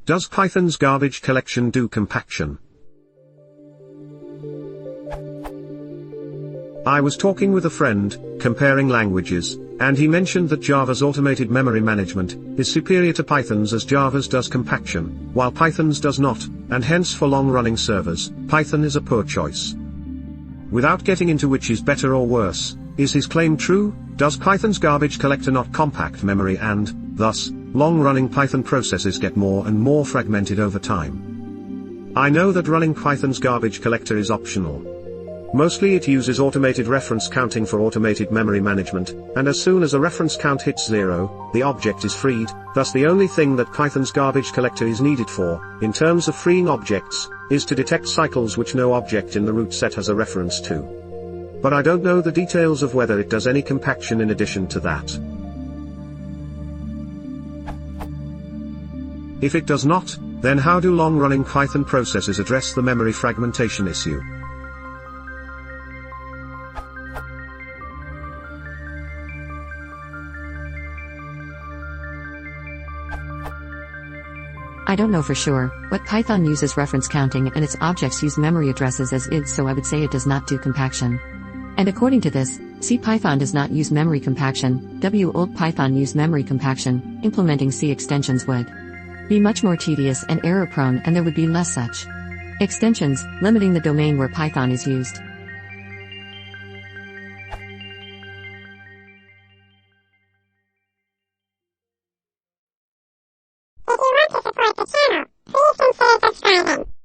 Does Python's garbage collection do compaction? I was talking with a friend, comparing languages, and he mentioned that Java's automated memory management is superior to Python's as Java's does compaction, while Python's does not, and hence for long-running servers, Python is a poor choice. Without getting into which is better or worse, is his claim true? Does Python's garbage collector not compact memory and, thus, long-running Python processes get more and more fragmented over time? I know that running Python's garbage collector is optional. Mostly it uses automated reference counting for automated memory management, and as soon as a reference count hits 0, the object is freed. Thus the only thing that Python's garbage collector is needed for, in terms of freeing objects, is to detect cycles which no object in the root set has a reference to. But I don't know the details of whether it does any compaction in addition to that. If it does not, then how do long-running Python processes address the memory fragmentation issue? I don't know for sure, but Python uses reference counting and its objects use memory addresses as IDs, so I would say it does not do compaction. And according to this, Cpython does not use memory compaction. Old Python use memory compaction. Implementing C extensions would be much more tedious and error-prone, and there would be less such extensions, limiting the domain where Python is used. If you want to support the channel, please consider subscribing.